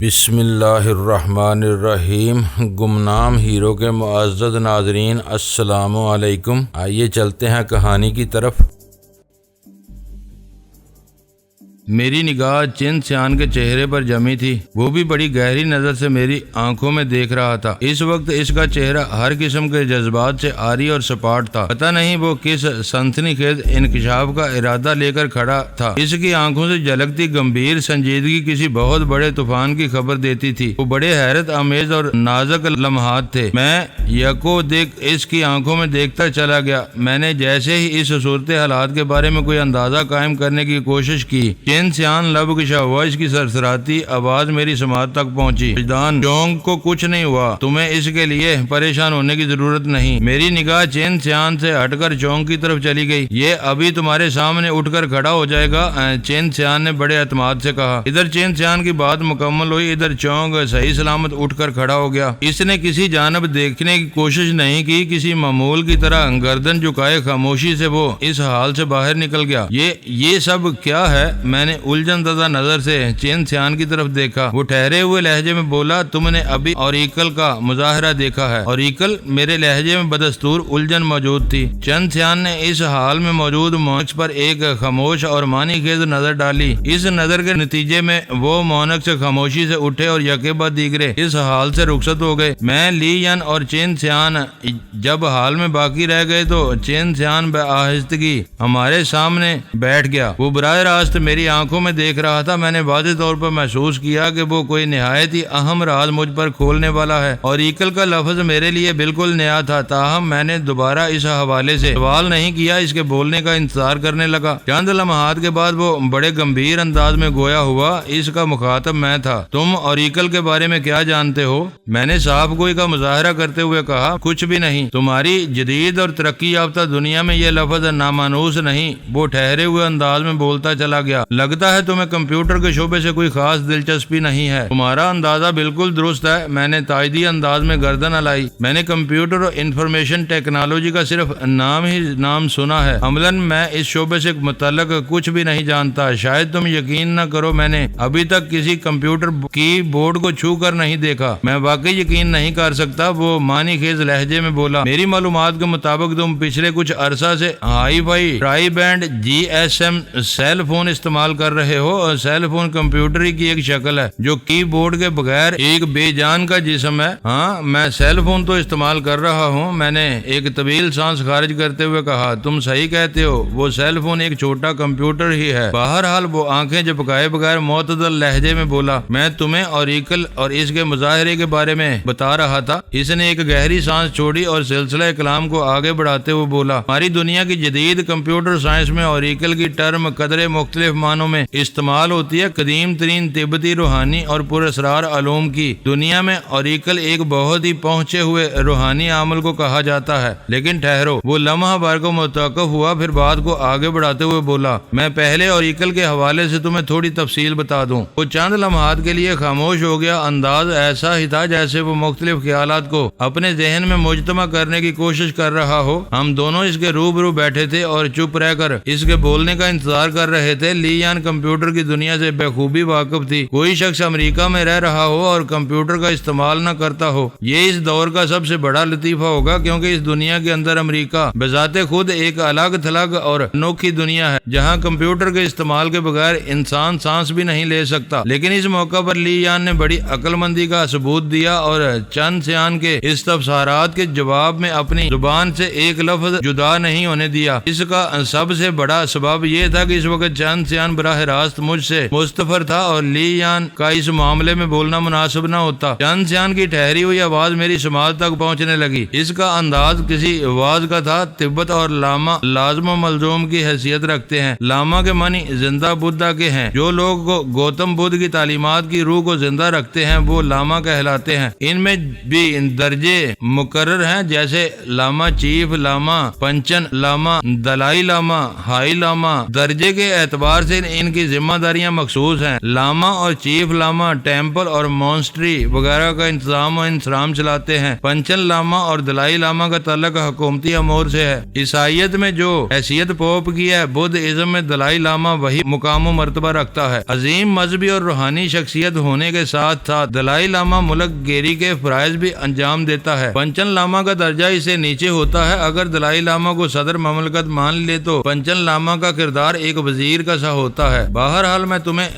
بسم اللہ الرحمن الرحیم۔ گمنام ہیرو کے معزز ناظرین، السلام علیکم۔ آئیے چلتے ہیں کہانی کی طرف۔ میری نگاہ چین سیان کے چہرے پر جمی تھی۔ وہ بھی بڑی گہری نظر سے میری آنکھوں میں دیکھ رہا تھا۔ اس وقت اس کا چہرہ ہر قسم کے جذبات سے عاری اور سپاٹ تھا۔ پتہ نہیں وہ کس سنسنی خیز انکشاف کا ارادہ لے کر کھڑا تھا۔ اس کی آنکھوں سے جھلکتی گمبھیر سنجیدگی کسی بہت بڑے طوفان کی خبر دیتی تھی۔ وہ بڑے حیرت آمیز اور نازک لمحات تھے۔ میں یکو دیکھ اس کی آنکھوں میں دیکھتا چلا گیا۔ میں نے جیسے ہی اس صورت حالات کے بارے میں کوئی اندازہ قائم کرنے کی کوشش کی، چین سیان لب کشا ہوا اس کی سرسراتی آواز میری سماعت تک پہنچی۔ وجدان، چونگ کو کچھ نہیں ہوا، تمہیں اس کے لیے پریشان ہونے کی ضرورت نہیں۔ میری نگاہ چین سیان سے ہٹ کر چونگ کی طرف چلی گئی۔ یہ ابھی تمہارے سامنے اٹھ کر کھڑا ہو جائے گا، چین سیان نے بڑے اعتماد سے کہا۔ ادھر چین سیان کی بات مکمل ہوئی، ادھر چونگ صحیح سلامت اٹھ کر کھڑا ہو گیا۔ اس نے کسی جانب دیکھنے کی کوشش نہیں کی، کسی معمول کی طرح گردن جھکائے خاموشی سے وہ اس حال سے باہر نکل گیا۔ یہ سب کیا ہے؟ میں نے الجھن زدہ نظر سے چین سیان کی طرف دیکھا۔ وہ ٹھہرے ہوئے لہجے میں بولا، تم نے ابھی اوریکل کا مظاہرہ دیکھا ہے؟ اوریکل؟ میرے لہجے میں بدستور الجھن موجود تھی۔ چین سیان نے اس حال میں موجود مونک پر ایک خاموش اور معنی خیز نظر ڈالی۔ اس نظر کے نتیجے میں وہ مونک سے خاموشی سے اٹھے اور یکے بعد دیگرے اس حال سے رخصت ہو گئے۔ میں، لی ین اور چین سیان جب حال میں باقی رہ گئے تو چین سیان بآہستگی ہمارے سامنے بیٹھ گیا۔ وہ براہ راست میری آنکھوں میں دیکھ رہا تھا۔ میں نے واضح طور پر محسوس کیا کہ وہ کوئی نہایت ہی اہم راز مجھ پر کھولنے والا ہے۔ اوریکل کا لفظ میرے لیے بالکل نیا تھا، تاہم میں نے دوبارہ اس حوالے سے سوال نہیں کیا، اس کے بولنے کا انتظار کرنے لگا۔ چند لمحات کے بعد وہ بڑے گمبھیر انداز میں گویا ہوا۔ اس کا مخاطب میں تھا۔ تم اوریکل کے بارے میں کیا جانتے ہو؟ میں نے صاف گوئی کا مظاہرہ کرتے ہوئے کہا، کچھ بھی نہیں۔ تمہاری جدید اور ترقی یافتہ دنیا میں یہ لفظ نامانوس نہیں۔ وہ ٹھہرے ہوئے انداز میں بولتا چلا گیا، لگتا ہے تمہیں کمپیوٹر کے شعبے سے کوئی خاص دلچسپی نہیں ہے۔ تمہارا اندازہ بالکل درست ہے۔ میں نے تائیدی انداز میں گردن ہلائی۔ میں نے کمپیوٹر اور انفارمیشن ٹیکنالوجی کا صرف نام سنا ہے، عملاً میں اس شعبے سے متعلق کچھ بھی نہیں جانتا۔ شاید تم یقین نہ کرو، میں نے ابھی تک کسی کمپیوٹر کی بورڈ کو چھو کر نہیں دیکھا۔ میں واقعی یقین نہیں کر سکتا، وہ معنی خیز لہجے میں بولا۔ میری معلومات کے مطابق تم پچھلے کچھ عرصہ سے hi fi tri band GSM cell phone استعمال کر رہے ہو۔ اور سیل فون کمپیوٹر کی ایک شکل ہے جو کی بورڈ کے بغیر ایک بے جان کا جسم ہے۔ ہاں، میں سیل فون تو استعمال کر رہا ہوں، میں نے ایک طویل سانس خارج کرتے ہوئے کہا۔ تم صحیح کہتے ہو، وہ سیل فون ایک چھوٹا کمپیوٹر ہی ہے۔ بہرحال وہ آنکھیں جھپکائے بغیر معتدل لہجے میں بولا، میں تمہیں اوریکل اور اس کے مظاہرے کے بارے میں بتا رہا تھا۔ اس نے ایک گہری سانس چھوڑی اور سلسلہ کلام کو آگے بڑھاتے ہوئے بولا، ہماری دنیا کی جدید کمپیوٹر سائنس میں اوریکل کی ٹرم قدرے مختلف معنوں میں استعمال ہوتی ہے۔ قدیم ترین تبتی روحانی اور پراسرار علوم کی دنیا میں اوریکل ایک بہت ہی پہنچے ہوئے روحانی عمل کو کہا جاتا ہے۔ لیکن ٹھہرو، وہ لمحہ بھر کو متوقف ہوا، پھر بات کو آگے بڑھاتے ہوئے بولا، میں پہلے اوریکل کے حوالے سے تمہیں تھوڑی تفصیل بتا دوں۔ وہ چند لمحات کے لیے خاموش ہو گیا۔ انداز ایسا ہی تھا جیسے وہ مختلف خیالات کو اپنے ذہن میں مجتمع کرنے کی کوشش کر رہا ہو۔ ہم دونوں اس کے روبرو بیٹھے تھے اور چپ رہ کر اس کے بولنے کا انتظار کر رہے تھے۔ لی ین کمپیوٹر کی دنیا سے بخوبی واقف تھی۔ کوئی شخص امریکہ میں رہ رہا ہو اور کمپیوٹر کا استعمال نہ کرتا ہو، یہ اس دور کا سب سے بڑا لطیفہ ہوگا، کیونکہ اس دنیا کے اندر امریکہ بذات خود ایک الگ تھلگ اور انوکھی دنیا ہے، جہاں کمپیوٹر کے استعمال کے بغیر انسان سانس بھی نہیں لے سکتا۔ لیکن اس موقع پر لی ین نے بڑی عقل مندی کا ثبوت دیا اور چین سیان کے استفسارات کے جواب میں اپنی زبان سے ایک لفظ جدا نہیں ہونے دیا۔ اس کا سب سے بڑا سبب یہ تھا کہ اس وقت چین سیان براہ راست مجھ سے مستفر تھا اور لی ین کا اس معاملے میں بولنا مناسب نہ ہوتا۔ چین سیان کی ٹھہری ہوئی آواز میری سماعت تک پہنچنے لگی۔ اس کا انداز کسی واعظ کا تھا۔ تبت اور لاما لازم و ملزوم کی حیثیت رکھتے ہیں۔ لاما کے معنی زندہ بدھا کے ہیں۔ جو لوگ گوتم بدھ کی تعلیمات کی روح کو زندہ رکھتے ہیں وہ لاما کہلاتے ہیں۔ ان میں بھی درجے مقرر ہیں، جیسے لاما چیف لاما، پنچن لاما، دلائی لاما، ہائی لاما۔ درجے کے اعتبار سے ان لیکن ان کی ذمہ داریاں مخصوص ہیں۔ لاما اور چیف لاما ٹیمپل اور مونسٹری وغیرہ کا انتظام و انصرام چلاتے ہیں۔ پنچن لاما اور دلائی لاما کا تعلق حکومتی امور سے ہے۔ عیسائیت میں جو حیثیت پوپ کی ہے، بدھ ازم میں دلائی لاما وہی مقام و مرتبہ رکھتا ہے۔ عظیم مذہبی اور روحانی شخصیت ہونے کے ساتھ ساتھ دلائی لاما ملک گیری کے فرائض بھی انجام دیتا ہے۔ پنچن لاما کا درجہ اسے نیچے ہوتا ہے۔ اگر دلائی لاما کو صدر مملکت مان لے تو پنچن لاما کا کردار ایک وزیر کا سا ہوتا ہے۔ بہرحال میں تمہیں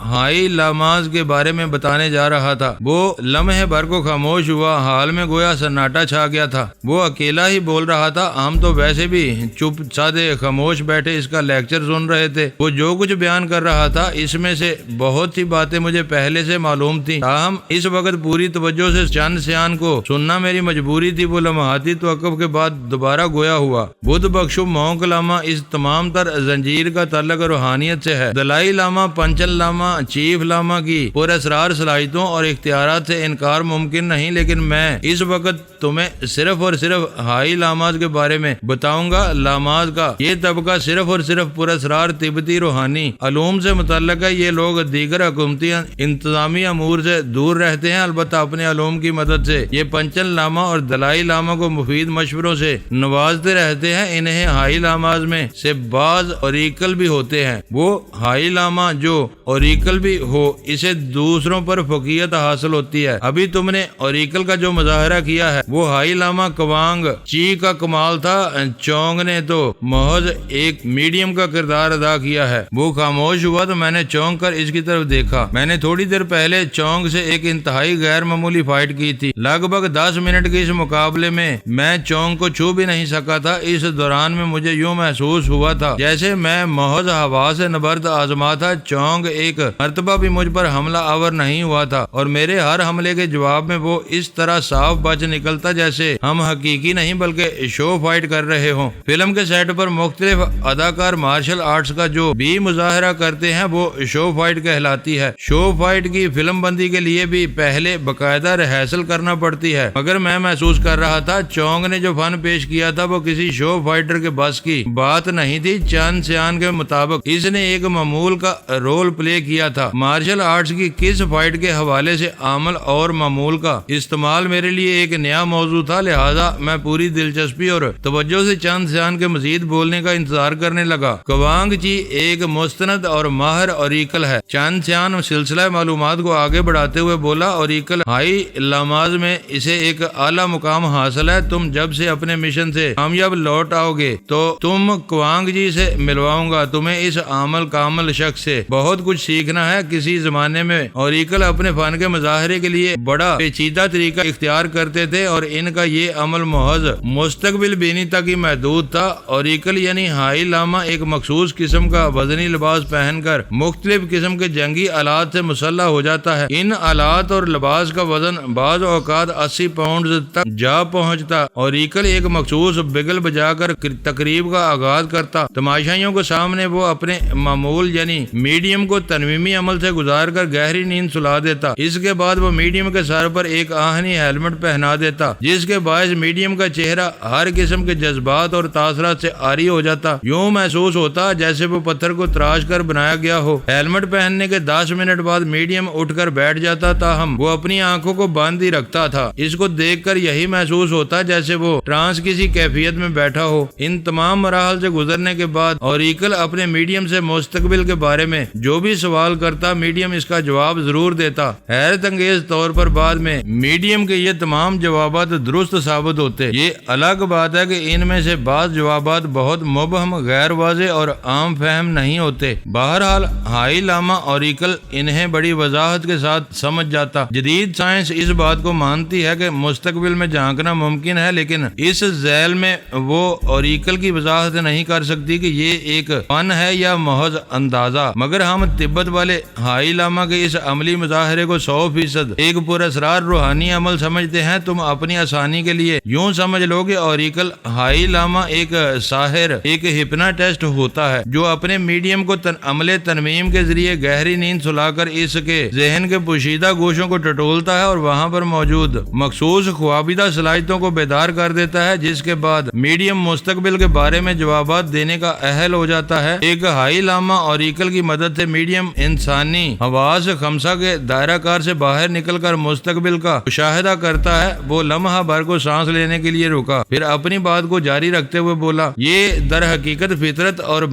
ہائی لاماز کے بارے میں بتانے جا رہا تھا۔ وہ لمحے بھر کو خاموش ہوا، حال میں گویا سناٹا چھا گیا تھا۔ وہ اکیلا ہی بول رہا تھا، ہم تو ویسے بھی چپ سادے خاموش بیٹھے اس کا لیکچر سن رہے تھے۔ وہ جو کچھ بیان کر رہا تھا اس میں سے بہت سی باتیں مجھے پہلے سے معلوم تھیں، تاہم اس وقت پوری توجہ سے چند سیان کو سننا میری مجبوری تھی۔ وہ لمحاتی توقف کے بعد دوبارہ گویا ہوا، بدھ بخشو مونک لاما، اس تمام تر زنجیر کا تعلق روحانیت سے ہے۔ دلائی لاما، پنچن لاما، چیف لاما کی پر اسرار صلاحیتوں اور اختیارات سے انکار ممکن نہیں، لیکن میں اس وقت تمہیں صرف اور صرف ہائی لاماز کے بارے میں بتاؤں گا۔ لاماز کا یہ طبقہ صرف اور صرف پر اسرار تبتی روحانی علوم سے متعلق ہے۔ یہ لوگ دیگر حکومتی انتظامی امور سے دور رہتے ہیں، البتہ اپنے علوم کی مدد سے یہ پنچن لاما اور دلائی لاما کو مفید مشوروں سے نوازتے رہتے ہیں۔ انہیں ہائی لاماز میں سے بعض اوریکل بھی ہوتے ہیں۔ وہ ہائی لاما جو اوریکل بھی ہو، اسے دوسروں پر فوقیت حاصل ہوتی ہے۔ ابھی تم نے اوریکل کا جو مظاہرہ کیا ہے وہ ہائی لاما کوانگ چی کا کمال تھا۔ چونگ نے تو محض ایک میڈیم کا کردار ادا کیا ہے۔ وہ خاموش ہوا تو میں نے چونگ کر اس کی طرف دیکھا۔ میں نے تھوڑی دیر پہلے چونگ سے ایک انتہائی غیر معمولی فائٹ کی تھی۔ لگ بھگ 10 منٹ کے اس مقابلے میں چونگ کو چھو بھی نہیں سکا تھا۔ اس دوران میں مجھے یوں محسوس ہوا تھا جیسے میں محض ہوا سے نبرد آزما تھا۔ چونگ ایک مرتبہ بھی مجھ پر حملہ آور نہیں ہوا تھا، اور میرے ہر حملے کے جواب میں وہ اس طرح صاف بچ نکلتا جیسے ہم حقیقی نہیں بلکہ شو فائٹ کر رہے ہوں۔ فلم کے سیٹ پر مختلف اداکار مارشل آرٹس کا جو بھی مظاہرہ کرتے ہیں وہ شو فائٹ کہلاتی ہے۔ شو فائٹ کی فلم بندی کے لیے بھی پہلے باقاعدہ ریہرسل کرنا پڑتی ہے، مگر میں محسوس کر رہا تھا چونگ نے جو فن پیش کیا تھا وہ کسی شو فائٹر کے بس کی بات نہیں تھی۔ چند سیان کے مطابق اس نے ایک معمول کا رول پلے کیا تھا۔ مارشل آرٹس کی کس فائٹ کے حوالے سے عمل اور معمول کا استعمال میرے لیے ایک نیا موضوع تھا، لہذا میں پوری دلچسپی اور توجہ سے چند سیان کے مزید بولنے کا انتظار کرنے لگا۔ کوانگ چی ایک مستند اور ماہر اوریکل ہے۔ چند سیان سلسلہ معلومات کو آگے بڑھاتے ہوئے بولا، اوریکل ہائی لاماز میں اسے ایک اعلیٰ مقام حاصل ہے۔ تم جب سے اپنے مشن سے کامیاب لوٹ آؤ گے تو تم کوانگ جی سے ملواؤں گا۔ تمہیں اس عامل کامل شخص سے بہت کچھ سیکھنا ہے۔ کسی زمانے میں اوریکل اپنے فن کے مظاہرے کے لیے بڑا پیچیدہ طریقہ اختیار کرتے تھے اور ان کا یہ عمل محض مستقبل بینی تک ہی محدود تھا۔ اوریکل یعنی ہائی لاما ایک مخصوص قسم کا وزنی لباس پہن کر مختلف قسم کے جنگی آلات سے مسلح ہو جاتا ہے۔ ان آلات اور لباس کا وزن بعض اوقات 80 پاؤنڈ تک جا پہنچتا۔ اوریکل ایک مخصوص بگل بجا کر تقریب کا آغاز کرتا۔ تماشائیوں کے سامنے وہ اپنے معمول یعنی میڈیم کو تنویمی عمل سے گزار کر گہری نیند سلا دیتا۔ اس کے بعد وہ میڈیم کے سر پر ایک آہنی ہیلمٹ پہنا دیتا، جس کے باعث میڈیم کا چہرہ ہر قسم کے جذبات اور تاثرات سے عاری ہو جاتا۔ یوں محسوس ہوتا جیسے وہ پتھر کو تراش کر بنایا گیا ہو۔ ہیلمٹ پہننے کے 10 منٹ بعد میڈیم اٹھ کر بیٹھ جاتا، تاہم وہ اپنی آنکھوں کو بند ہی رکھتا تھا۔ اس کو دیکھ کر یہی محسوس ہوتا جیسے وہ ٹرانس کسی کیفیت میں بیٹھا ہو۔ ان تمام مراحل سے گزرنے کے بعد اوریکل اپنے میڈیم سے مستقبل کے بارے میں جو بھی سوال کرتا، میڈیم اس کا جواب ضرور دیتا۔ حیرت انگیز طور پر بعد میں میڈیم کے یہ تمام جوابات درست ثابت ہوتے۔ یہ الگ بات ہے کہ ان میں سے بعض جوابات بہت مبہم، غیر واضح اور عام فہم نہیں ہوتے۔ بہرحال ہائی لاما اوریکل انہیں بڑی وضاحت کے ساتھ سمجھ جاتا۔ جدید سائنس اس بات کو مانتی ہے کہ مستقبل میں جھانکنا ممکن ہے، لیکن اس ذیل میں وہ اوریکل کی وضاحت نہیں کر سکتی کہ یہ ایک فن ہے یا محض اندازہ۔ مگر ہم تبت والے ہائی لاما کے اس عملی مظاہرے کو 100% ایک پر اسرار روحانی عمل سمجھتے ہیں۔ تم اپنی آسانی کے لیے یوں سمجھ لو کہ اوریکل ہائی لاما ایک ساحر، ایک ہپناٹسٹ ہوتا ہے جو اپنے میڈیم کو عمل تنویم کے ذریعے گہری نیند سلا کر اس کے ذہن کے پوشیدہ گوشوں کو ٹٹولتا ہے اور وہاں پر موجود مخصوص خوابیدہ صلاحیتوں کو بیدار کر دیتا ہے، جس کے بعد میڈیم مستقبل کے بارے میں جوابات دینے کا اہل ہو جاتا ہے۔ ایک ہائی لاما لامہ اوریکل کی مدد سے میڈیم انسانی حواس خمسہ کے دائرہ کار سے باہر نکل کر مستقبل کا مشاہدہ کرتا ہے۔ وہ لمحہ بھر کو سانس لینے کے لیے رکا، پھر اپنی بات کو جاری رکھتے ہوئے بولا، یہ در حقیقت فطرت اور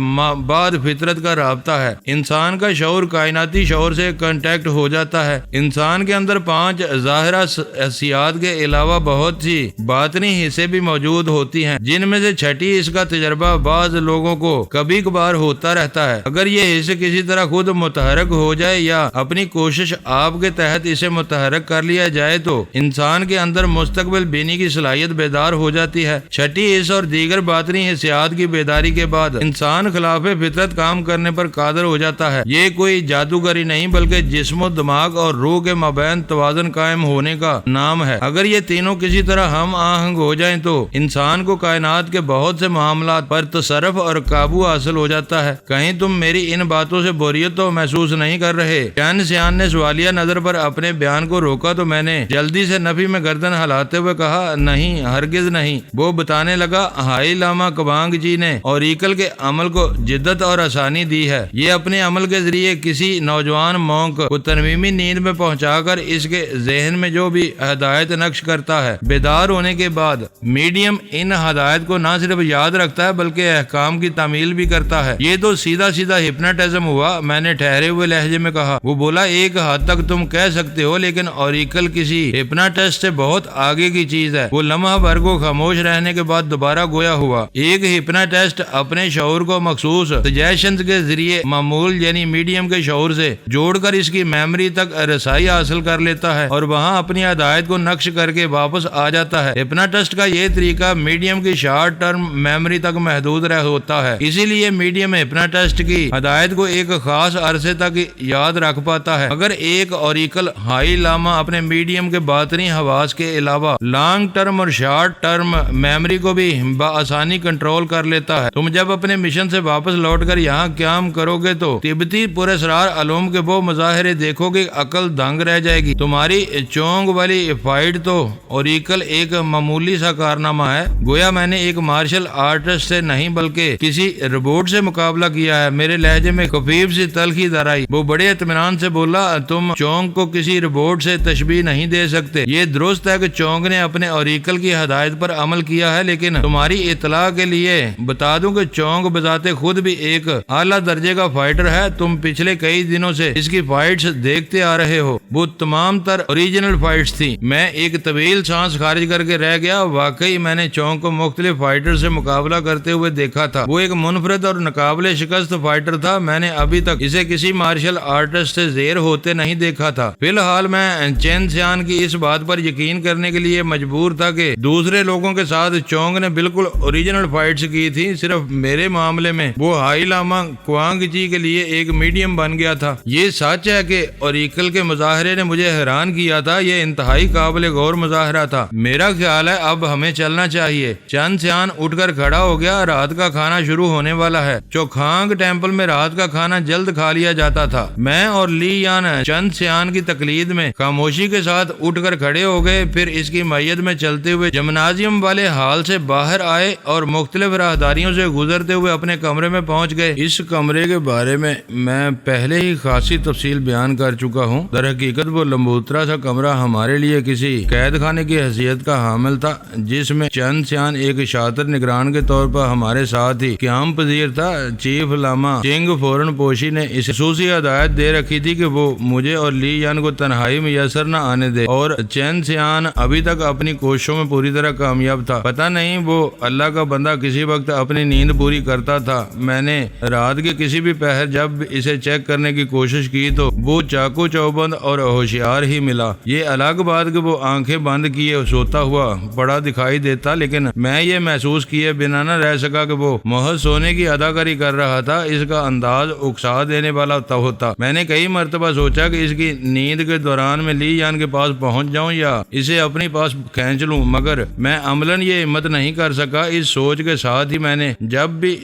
بعد فطرت کا رابطہ ہے۔ انسان کا شعور کائناتی شعور سے کنٹیکٹ ہو جاتا ہے۔ انسان کے اندر 5 ظاہرہ حسیات کے علاوہ بہت سی باطنی حصے بھی موجود ہوتی ہیں، جن میں سے چھٹی اس کا تجربہ بعض لوگوں کو کبھی کبھار ہوتا رہتا ہے۔ اگر یہ حصے کسی طرح خود متحرک ہو جائے یا اپنی کوشش آپ کے تحت اسے متحرک کر لیا جائے تو انسان کے اندر مستقبل بینی کی صلاحیت بیدار ہو جاتی ہے۔ چھٹی حص اور دیگر باطنی حسیات کی بیداری کے بعد انسان خلاف فطرت کام کرنے پر قادر ہو جاتا ہے۔ یہ کوئی جادوگری نہیں بلکہ جسم و دماغ اور روح کے مابین توازن قائم ہونے کا نام ہے۔ اگر یہ تینوں کسی طرح ہم آہنگ ہو جائیں تو انسان کو کائنات کے بہت سے معاملات پر تصرف اور قابو حاصل ہو جاتا ہے۔ کہیں تم میری ان باتوں سے بوریت تو محسوس نہیں کر رہے؟ چین سیان نے سوالیہ نظر پر اپنے بیان کو روکا تو میں نے جلدی سے نفی میں گردن ہلاتے ہوئے کہا، نہیں، ہرگز نہیں۔ وہ بتانے لگا، ہائی لاما کوانگ جی نے اوریکل کے عمل کو جدت اور آسانی دی ہے۔ یہ اپنے عمل کے ذریعے کسی نوجوان مونک کو ترمیمی نیند میں پہنچا کر اس کے ذہن میں جو بھی ہدایت نقش کرتا ہے، بیدار ہونے کے بعد میڈیم ان ہدایت کو نہ صرف یاد رکھتا ہے بلکہ احکام کی تعمیل بھی کرتا ہے۔ یہ تو سیدھا سیدھا ہپناٹزم ہوا، میں نے ٹھہرے ہوئے لہجے میں کہا۔ وہ بولا، ایک حد تک تم کہہ سکتے ہو، لیکن اوریکل کسی ہپناٹسٹ سے بہت آگے کی چیز ہے۔ وہ لمحہ بھر کو خاموش رہنے کے بعد دوبارہ گویا ہوا۔ ایک ہپناٹسٹ اپنے شعور کو مخصوص سجیشنز کے ذریعے معمول یعنی میڈیم کے شعور سے جوڑ کر اس کی میموری تک رسائی حاصل کر لیتا ہے اور وہاں اپنی ہدایت کو نقش کر کے واپس آ جاتا ہے۔ ہپناٹسٹ کا یہ طریقہ میڈیم کی شارٹ ٹرم میموری تک محدود ہوتا ہے، اسی لیے میڈیم ہپناٹسٹ کی ہدایت کو ایک خاص عرصے تک یاد رکھ پاتا ہے۔ اگر ایک اوریکل ہائی لاما اپنے میڈیم کے باطنی حواس کے علاوہ لانگ ٹرم اور شارٹ ٹرم میموری کو بھی بآسانی کنٹرول کر لیتا ہے، تم جب اپنے مشن سے واپس لوٹ کر یہاں قیام کرو گے تو تبتی پراسرار علوم کے وہ مظاہرے دیکھو گے، عقل دنگ رہ جائے گی۔ تمہاری چونگ والی فائٹ تو اوریکل ایک معمولی سا کارنامہ ہے، گویا میں نے ایک مارشل آرٹسٹ سے نہیں بلکہ کسی روبوٹ سے مقابلہ کیا ہے۔ میرے لہجے میں خفیف سی تلخی در آئی۔ وہ بڑے اطمینان سے بولا، تم چونگ کو کسی روبوٹ سے تشبیہ نہیں دے سکتے۔ یہ درست ہے کہ چونگ نے اپنے اوریکل کی ہدایت پر عمل کیا ہے، لیکن تمہاری اطلاع کے لیے بتا دوں کہ چونگ بذات خود بھی ایک اعلیٰ درجے کا فائٹر ہے۔ تم پچھلے کئی دنوں سے اس کی فائٹس دیکھتے آ رہے ہو، وہ تمام تر اوریجنل فائٹس تھی۔ میں ایک طویل سانس خارج کر کے رہ گیا۔ واقعی میں نے چونگ کو مختلف فائٹر سے مقابلہ کرتے ہوئے دیکھا تھا۔ وہ ایک منفرد اور ناقابل شکست فائٹر تھا۔ میں نے ابھی تک اسے کسی مارشل آرٹسٹ سے زیر ہوتے نہیں دیکھا تھا۔ فی الحال میں چین سیان کی اس بات پر یقین کرنے کے لیے مجبور تھا کہ دوسرے لوگوں کے ساتھ چونگ نے بالکل اوریجنل فائٹس کی تھی، صرف میرے معاملے میں وہ ہائی لاما کوانگ جی کے لیے ایک میڈیم بن گیا تھا۔ یہ سچ ہے کہ اوریکل کے مظاہرے نے مجھے حیران کیا تھا، یہ انتہائی قابل غور مظاہرہ تھا۔ میرا خیال ہے اب ہمیں چلنا چاہیے۔ چین سیان اٹھ کر کھڑا ہو گیا، رات کا کھانا شروع ہونے والا ہے۔ چوکھانگ ٹیمپل میں رات کا کھانا جلد کھا لیا جاتا تھا۔ میں اور لی یان چین سیان کی تقلید میں خاموشی کے ساتھ اٹھ کر کھڑے ہو گئے، پھر اس کی معیت میں چلتے ہوئے جمنازیم والے ہال سے باہر آئے اور مختلف راہداریوں سے گزرتے ہوئے اپنے کمرے میں پہنچ گئے۔ اس کمرے کے بارے میں پہلے ہی خاصی تفصیل بیان کر چکا ہوں۔ در حقیقت وہ لمبوترا سا کمرہ ہمارے لیے کسی قید خانے کی حیثیت کا حامل تھا، جس میں چین سیان ایک شاطر نگران کے طور پر ہمارے ساتھ ہی قیام پذیر تھا۔ چیف لاما چنگ فورن پوشی نے اس خصوصی ہدایت دے رکھی تھی کہ وہ مجھے اور لی یان کو تنہائی میسر نہ آنے دے، اور چین سیان ابھی تک اپنی کوششوں میں پوری طرح کامیاب تھا۔ پتہ نہیں وہ اللہ کا بندہ کسی وقت اپنی نیند پوری کرتا تھا۔ میں نے رات کے کسی بھی پہر جب اسے چیک کرنے کی کوشش کی تو وہ چاقو چوبند اور ہوشیار ہی ملا۔ یہ الگ بات کہ وہ آنکھیں بند کیے سوتا ہوا بڑا دکھائی دیتا، لیکن میں یہ محسوس کیے بنا نہ رہ سکا کہ وہ محض سونے کی اداکاری کر رہا تھا۔ اس کا انداز اکسا دینے والا ہوتا۔ میں نے کئی مرتبہ سوچا کہ اس کی نیند کے دوران میں لی یان کے پاس پہنچ جاؤں یا اسے اپنی پاس کھینچ لوں، مگر میں عملاً یہ ہمت نہیں کر سکا۔ اس سوچ کے ساتھ ہی میں نے جب بھی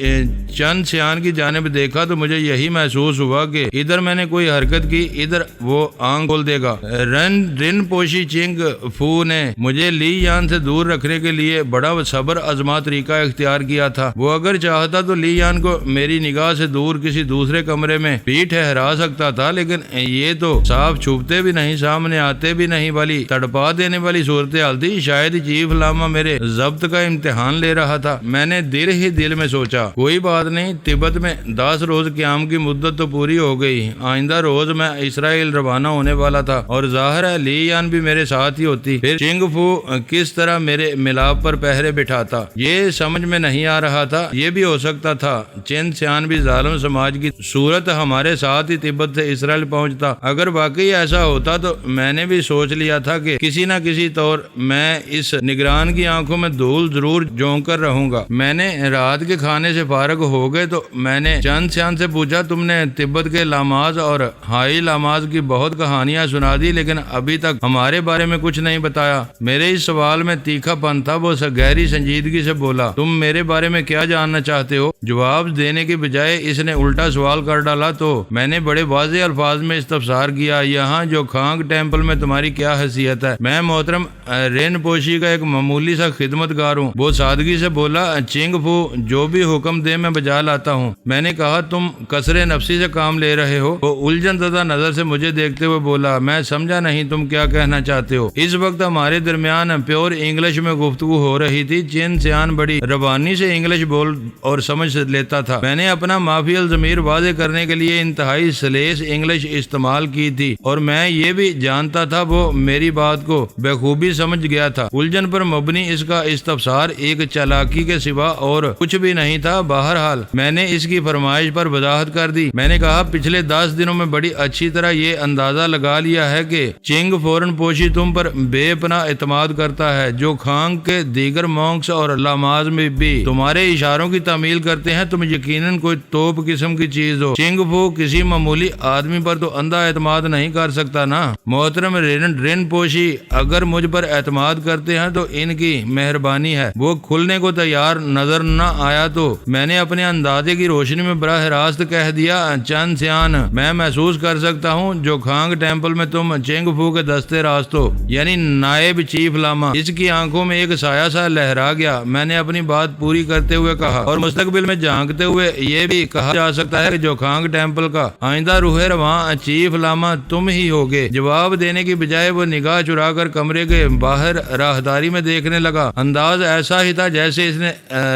چین سیان کی جانب دیکھا تو مجھے یہی محسوس ہوا کہ ادھر میں نے کوئی حرکت کی ادھر وہ آنکھ کھول دے گا۔ رن پوشی چنگ فو نے مجھے لی یان سے دور رکھنے کے لیے بڑا صبر آزما طریقہ اختیار کیا تھا۔ وہ اگر چاہتا تو لی یان کو میری نگاہ نگاہ سے دور کسی دوسرے کمرے میں بھی ٹھہرا سکتا تھا، لیکن یہ تو صاف چھپتے بھی نہیں، سامنے آتے بھی نہیں، والی تڑپا دینے والی صورتحال تھی۔ شاید چیف لاما میرے ضبط کا امتحان لے رہا تھا۔ میں نے دل ہی دل میں سوچا کوئی بات نہیں، تبت میں 10 روز قیام کی مدت تو پوری ہو گئی، آئندہ روز میں اسرائیل روانہ ہونے والا تھا اور ظاہر ہے لی یان بھی میرے ساتھ ہی ہوتی۔ پھر چنگ فو کس طرح میرے ملاپ پر پہرے بٹھاتا یہ سمجھ میں نہیں آ رہا تھا۔ یہ بھی ہو سکتا تھا چین سیان بھی ظالم سماج کی صورت ہمارے ساتھ ہی تبت سے اسرائیل پہنچتا۔ اگر واقعی ایسا ہوتا تو میں نے بھی سوچ لیا تھا کہ کسی نہ کسی طور میں اس نگران کی آنکھوں میں دھول ضرور جھونک کر رہوں گا۔ میں نے رات کے کھانے سے فارغ ہو گئے تو میں نے چند سیان سے پوچھا، تم نے تبت کے لاماز اور ہائی لاماز کی بہت کہانیاں سنا دی، لیکن ابھی تک ہمارے بارے میں کچھ نہیں بتایا۔ میرے اس سوال میں تیکھا پن تھا۔ وہ گہری سنجیدگی سے بولا، تم میرے بارے میں کیا جاننا چاہتے ہو؟ جواب دینے کے بجائے اس نے الٹا سوال کر ڈالا تو میں نے بڑے واضح الفاظ میں استفسار کیا، یہاں جو کھانگ ٹیمپل میں تمہاری کیا حیثیت ہے؟ میں محترم رین پوشی کا ایک معمولی سا خدمت گار ہوں۔ وہ سادگی سے بولا، چنگ فو جو بھی حکم دے میں بجا لاتا ہوں۔ میں نے کہا، تم کثر نفسی سے کام لے رہے ہو؟ وہ الجھن زدہ نظر سے مجھے دیکھتے ہوئے بولا، میں سمجھا نہیں تم کیا کہنا چاہتے ہو۔ اس وقت ہمارے درمیان پیور انگلش میں گفتگو ہو رہی تھی۔ چین سیان بڑی روانی سے انگلش بول اور سمجھ لیتا تھا۔ میں نے اپنا معافی الضمیر واضح کرنے کے لیے انتہائی سلیس انگلش استعمال کی تھی اور میں یہ بھی جانتا تھا وہ میری بات کو بخوبی سمجھ گیا تھا۔ الجھن پر مبنی اس کا استفسار ایک چالاکی کے سوا اور کچھ بھی نہیں تھا۔ بہرحال میں نے اس کی فرمائش پر وضاحت کر دی۔ میں نے کہا، پچھلے 10 دنوں میں بڑی اچھی طرح یہ اندازہ لگا لیا ہے کہ چنگ فورن پوشی تم پر بے پناہ اعتماد کرتا ہے۔ جو خانگ کے دیگر مونکس اور لاماز میں بھی تمہارے اشاروں کی تعمیل کرتے ہیں، تم یقیناً کوئی توپ قسم کی چیز ہو۔ چنگ فو کسی معمولی آدمی پر تو اندھا اعتماد نہیں کر سکتا نا۔ محترم رین پوشی اگر مجھ پر اعتماد کرتے ہیں تو ان کی مہربانی ہے۔ وہ کھلنے کو تیار نظر نہ آیا تو میں نے اپنے اندازے کی روشنی میں براہ راست کہہ دیا، چند سیان میں محسوس کر سکتا ہوں جو کھانگ ٹیمپل میں تم چنگ فو کے دستے راستوں یعنی نائب چیف لاما۔ اس کی آنکھوں میں ایک سایہ سا لہرا گیا۔ میں نے اپنی بات پوری کرتے ہوئے کہا، اور مستقبل میں جھانکتے ہوئے یہ بھی کہا جا سکتا ہے کہ جو کھانگ ٹیمپل کا آئندہ روح رواں چیف لاما تم ہی ہوگے۔ جواب دینے کی بجائے وہ نگاہ چرا کر کمرے کے باہر راہداری میں دیکھنے لگا۔ انداز ایسا ہی تھا جیسے اس نے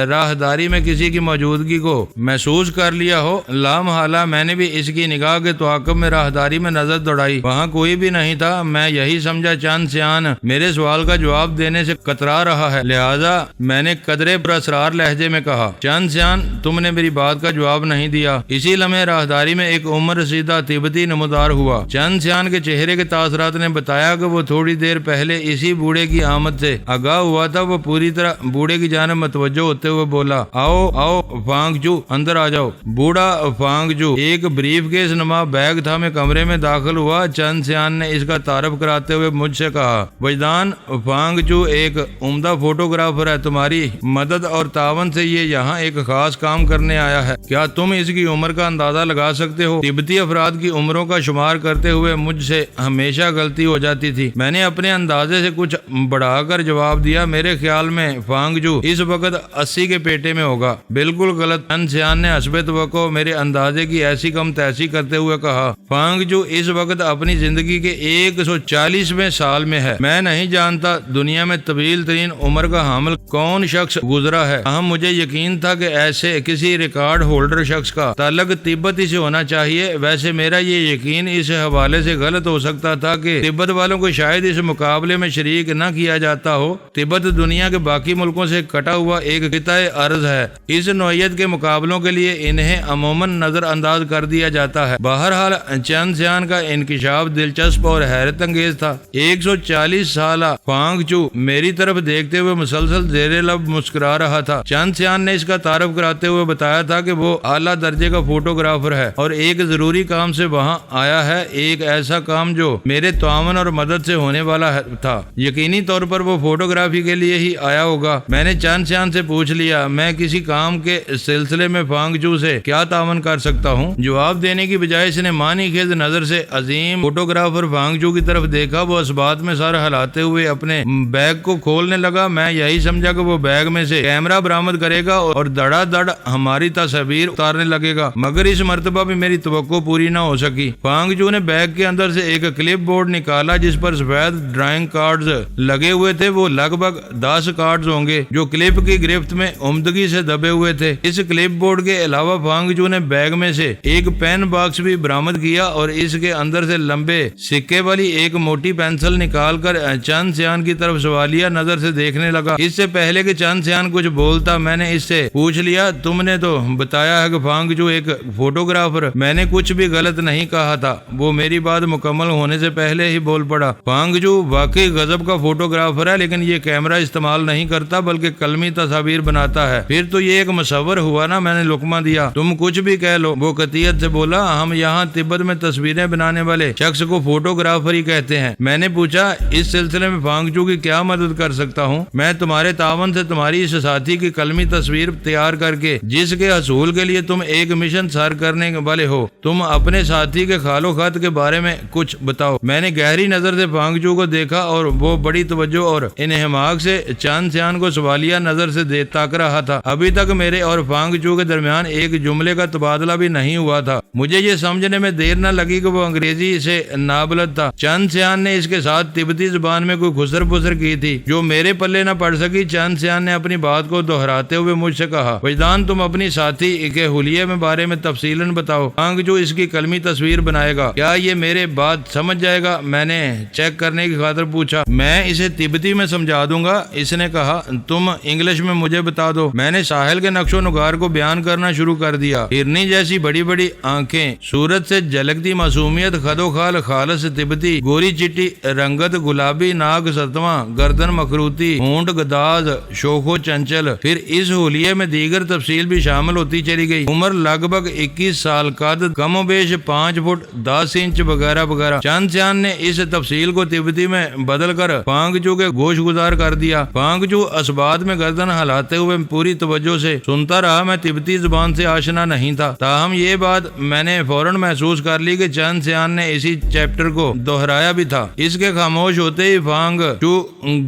راہداری میں کسی کی موجودگی کو محسوس کر لیا ہو۔ لامحالہ میں نے بھی اس کی نگاہ کے تعاقب میں راہداری میں نظر دوڑائی۔ وہاں کوئی بھی نہیں تھا۔ میں یہی سمجھا چند سیان میرے سوال کا جواب دینے سے کترا رہا ہے، لہذا میں نے قدرے پر اسرار لہجے میں کہا، چند سیان تم نے میری بات کا جواب نہیں دیا۔ اسی لمحے راہداری میں ایک عمر رسیدہ تبتی نمودار ہوا۔ چند سیان کے چہرے کے تاثرات نے بتایا کہ وہ تھوڑی دیر پہلے اسی بوڑھے کی آمد سے آگاہ ہوا تھا۔ وہ پوری طرح بوڑھے کی جانب متوجہ ہوتے ہوئے بولا، آؤ آؤ فانگ جو، اندر آ جاؤ۔ بوڑھا فانگ جو ایک بریف کیس نما بیگ تھا میں کمرے میں داخل ہوا۔ چند سیان نے اس کا تعارف کراتے ہوئے مجھ سے کہا، وجدان فانگ جو ایک عمدہ فوٹوگرافر ہے، تمہاری مدد اور تعاون سے یہ یہاں ایک خاص کام کرنے آیا ہے۔ کیا تم اس کی عمر کا اندازہ لگا سکتے ہو؟ تبتی افراد کی عمروں کا شمار کرتے ہوئے مجھ سے ہمیشہ غلطی ہو جاتی تھی۔ میں نے اپنے اندازے سے کچھ بڑھا کر جواب دیا، میرے خیال میں فانگ جو اس وقت 80 کے پیٹے میں ہوگا۔ بالکل غلط۔ چند سیان نے حسب توقع میرے اندازے کی ایسی کم تیسی کرتے ہوئے کہا، فانگ جو اس وقت اپنی زندگی کے 140ویں سال میں ہے۔ میں نہیں جانتا دنیا میں طویل ترین عمر کا حامل کون شخص گزرا ہے، تاہم مجھے یقین تھا کہ ایسے کسی ریکارڈ ہولڈر شخص کا تعلق تبت ہی سے ہونا چاہیے۔ ویسے میرا یہ یقین اس حوالے سے غلط ہو سکتا تھا کہ تبت والوں کو شاید اس مقابلے میں شریک نہ کیا جاتا ہو۔ تبت دنیا کے باقی ملکوں سے کٹا ہوا ایک قطع ارض ہے۔ اس نوعیت کے مقابلوں کے لیے انہیں عموماً نظر انداز کر دیا جاتا ہے۔ بہرحال چند سیان کا انکشاف دلچسپ اور حیرت انگیز تھا۔ 140 سالہ فانگ چو میری طرف دیکھتے ہوئے مسلسل زیر لب مسکرا رہا تھا۔ چند سیان نے اس کا تعارف کراتے ہوئے بتایا تھا کہ وہ اعلیٰ درجے کا فوٹوگرافر ہے اور ایک ضروری کام سے وہاں آیا ہے، ایک ایسا کام جو میرے تعاون اور مدد سے ہونے والا تھا۔ یقینی طور پر وہ فوٹوگرافی کے لیے ہی آیا ہوگا۔ میں نے چند سیان سے پوچھ لیا، میں کسی کام کے سلسلے میں فانگ چو سے کیا تعاون کر سکتا ہوں؟ جواب دینے کی بجائے اس نے معنی خیز نظر سے عظیم فوٹوگرافر فانگ چو کی طرف دیکھا۔ وہ اس بات میں سر ہلاتے ہوئے اپنے بیگ کو کھولنے لگا۔ میں یہی سمجھا کہ وہ بیگ میں سے کیمرہ برآمد کرے گا اور دڑا دڑ ہماری تصاویر تصویر اتارنے لگے گا، مگر اس مرتبہ بھی میری توقع پوری نہ ہو سکی۔ فانگ جو نے بیگ کے اندر سے ایک کلپ بورڈ نکالا جس پر سفید ڈرائنگ کارڈز لگے ہوئے تھے۔ وہ لگ بھگ 10 کارڈز ہوں گے جو کلپ کی گرفت میں عمدگی سے دبے ہوئے تھے۔ اس کلپ بورڈ کے علاوہ فانگ جو نے بیگ میں سے ایک پین باکس بھی برآمد کیا اور اس کے اندر سے لمبے سکے والی ایک موٹی پینسل نکال کر چند سیان کی طرف سوالیہ نظر سے دیکھنے لگا۔ اس سے پہلے کہ چند سیان کچھ بولتا میں نے اس سے پوچھ لیا، تم نے تو بتایا ہے کہ فانگ جو ایک فوٹوگرافر۔ میں نے کچھ بھی غلط نہیں کہا تھا۔ وہ میری بات مکمل ہونے سے پہلے ہی بول پڑا، فانگ جو واقعی غضب کا فوٹوگرافر ہے، لیکن یہ کیمرہ استعمال نہیں کرتا بلکہ قلمی تصاویر بناتا ہے۔ پھر تو یہ ایک مصور ہوا نا۔ میں نے لقمہ دیا، تم کچھ بھی کہہ لو۔ وہ قطعیت سے بولا، ہم یہاں تبت میں تصویریں بنانے والے شخص کو فوٹوگرافر ہی کہتے ہیں۔ میں نے پوچھا، اس سلسلے میں فانگ جو کی کیا مدد کر سکتا ہوں؟ میں تمہارے تعاون سے تمہاری اس ساتھی کی قلمی تصویر تیار کر کے جس کے حصول کے لیے تم ایک مشن سر کرنے والے ہو، تم اپنے ساتھی کے خال و خط کے بارے میں کچھ بتاؤ۔ میں نے گہری نظر سے فانگ جو کو دیکھا اور وہ بڑی توجہ اور انہماک سے چند سیان کو سوالیہ نظر سے تاک رہا تھا۔ ابھی تک میرے اور فانگ جو کے درمیان ایک جملے کا تبادلہ بھی نہیں ہوا تھا۔ مجھے یہ سمجھنے میں دیر نہ لگی کہ وہ انگریزی سے نابلد تھا۔ چند سیان نے اس کے ساتھ تبتی زبان میں کوئی خسر پسر کی تھی جو میرے پلے نہ پڑ سکی۔ چند سیان نے اپنی بات کو دہراتے ہوئے مجھ سے کہا، وجدان تم اپنی ساتھی کے حلیے میں بارے میں تفصیلاً بتاؤ۔ فانگ جو اس کی قلمی تصویر بنائے گا، کیا یہ میرے بات سمجھ جائے گا؟ میں نے چیک کرنے کی خاطر پوچھا۔ میں اسے تبتی میں سمجھا دوں گا۔ اس نے کہا، تم انگلش میں مجھے بتا دو۔ میں نے ساحل کے نقش و نگار کو بیان کرنا شروع کر دیا۔ ہرنی جیسی بڑی بڑی آنکھیں، صورت سے جھلکتی معصومیت، خد و خال خالص تبتی، گوری چٹی رنگت، گلابی ناک ستواں، گردن مخروطی، ہونٹ گداز، شوخ و چنچل۔ پھر اس حلیے میں دیگر تفصیل بھی شامل ہوتی چلی گئی۔ عمر لگ بھگ 21 سال، قد کم و بیش 5 فٹ 10 انچ وغیرہ وغیرہ۔ چند سیان نے اس تفصیل کو تبتی میں بدل کر فانگ جو کے گوش گزار کر دیا۔ فانگ جو اسبات میں گردن ہلاتے ہوئے پوری توجہ سے سنتا رہا۔ میں تبتی زبان سے آشنا نہیں تھا، تاہم یہ بات میں نے فوراً محسوس کر لی کہ چند سیان نے اسی چیپٹر کو دہرایا بھی تھا۔ اس کے خاموش ہوتے ہی فانگ جو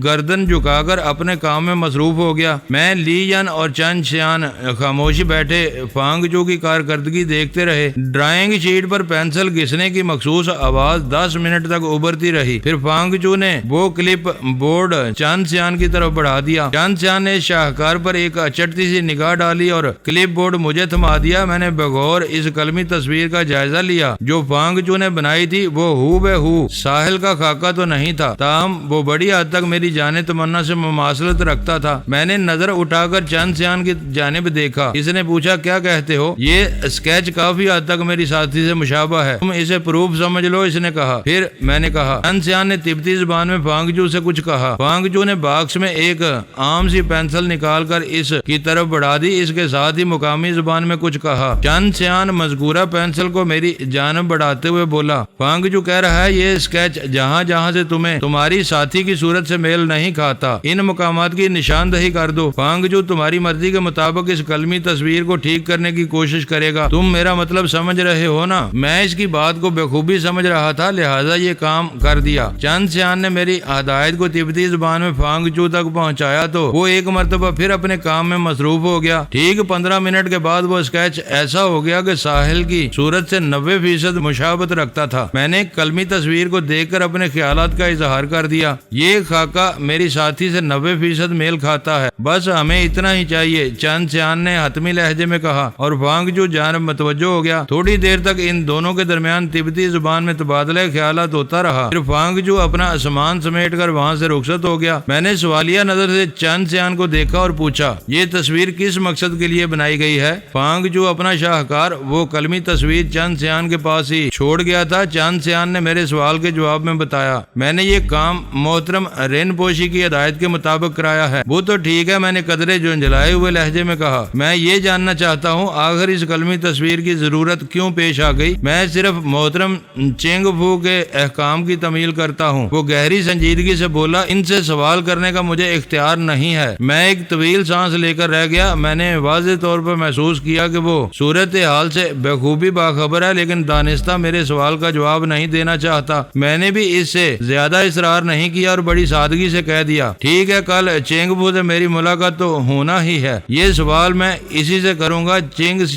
گردن جھکا کر اپنے کام میں مصروف ہو گیا۔ میں، لی ین اور چند سیان خاموشی بیٹھے فانگ جو کی کارکردگی دیکھتے رہے۔ ڈرائنگ شیٹ پر پینسل گھسنے کی مخصوص آواز 10 منٹ تک ابھرتی رہی۔ پھر فانگ جو نے وہ کلپ بورڈ چند سیان کی طرف بڑھا دیا۔ چند سیان نے شاہکار پر ایک اچٹتی سی نگاہ ڈالی اور کلپ بورڈ مجھے تھما دیا۔ میں نے بغور اس قلمی تصویر کا جائزہ لیا جو فانگ جو نے بنائی تھی۔ وہ ہو بے ہو ساحل کا خاکہ تو نہیں تھا، تاہم وہ بڑی حد تک میری جان تمنا سے مماثلت رکھتا تھا۔ میں نے نظر اٹھا کر چند سیان کی جانب دیکھا۔ اس نے پوچھا، کیا کہتے ہو؟ یہ اسکیچ کافی حد تک میری ساتھی سے مشابہ ہے، تم اسے پروف سمجھ لو، اس نے کہا۔ پھر میں نے کہا، چند سیان نے تبتی زبان میں فانگ جو سے کچھ کہا۔ فانگ جو نے باکس میں ایک عام سی پینسل نکال کر اس کی طرف بڑھا دی۔ اس کے ساتھ ہی مقامی زبان میں کچھ کہا۔ چند سیان مذکورہ پینسل کو میری جانب بڑھاتے ہوئے بولا، فانگ جو کہہ رہا ہے یہ اسکیچ جہاں جہاں سے تمہیں تمہاری ساتھی کی صورت سے میل نہیں کھاتا، ان مقامات کی نشاندہی کر دو۔ فانگ جو تمہاری مرضی کے مطابق اس قلمی تصویر کو ٹھیک کرنے کی کوشش کرے گا۔ تم میرا مطلب سمجھ رہے ہو نا؟ میں اس کی بات کو بخوبی سمجھ رہا تھا، لہٰذا یہ کام کر دیا۔ چند سیان نے میری ہدایت کو تبتی زبان میں فانگ جو تک پہنچایا تو وہ ایک مرتبہ پھر اپنے کام میں مصروف ہو گیا۔ ٹھیک 15 منٹ کے بعد وہ اسکیچ ایسا ہو گیا کہ ساحل کی صورت سے 90% مشابہت رکھتا تھا۔ میں نے قلمی تصویر کو دیکھ کر اپنے خیالات کا اظہار کر دیا، یہ خاکہ میری ساتھی سے 90% میل کھاتا ہے، بس ہمیں اتنا ہی چاہیے، چند سیان نے حتمی لہجے میں کہا، اور فانگ جو جانب متوجہ ہو گیا۔ تھوڑی دیر تک ان دونوں کے درمیان تبتی زبان میں تبادلہ خیالات ہوتا رہا۔ پھر فانگ جو اپنا سامان سمیٹ کر وہاں سے رخصت ہو گیا۔ میں نے سوالیہ نظر سے چند سیان کو دیکھا اور پوچھا، یہ تصویر کس مقصد کے لیے بنائی گئی ہے؟ فانگ جو اپنا شاہکار وہ قلمی تصویر چند سیان کے پاس ہی چھوڑ گیا تھا۔ چند سیان نے میرے سوال کے جواب میں بتایا، میں نے یہ کام محترم رین پوشی کی ہدایت کے مطابق کرایا ہے۔ وہ تو ٹھیک ہے، میں نے قدرے جھنجھلائے ہوئے لہجے میں کہا، میں یہ جاننا چاہتا ہوں آخر اس قلمی تصویر کی ضرورت کیوں پیش آ گئی؟ میں صرف محترم چینگ فو کے احکام کی تعمیل کرتا ہوں۔ وہ گہری سنجیدگی سے بولا، ان سے سوال کرنے کا مجھے اختیار نہیں ہے۔ میں ایک طویل سانس لے کر رہ گیا۔ میں نے واضح طور پر محسوس کیا کہ وہ صورت حال سے بخوبی باخبر ہے، لیکن دانستہ میرے سوال کا جواب نہیں دینا چاہتا۔ میں نے بھی اس سے زیادہ اصرار نہیں کیا اور بڑی سادگی سے کہہ دیا، ٹھیک ہے، کل چینگ فو سے میری ملاقات تو ہونا ہی ہے، یہ سوال میں اسی سے کروں کروں گا۔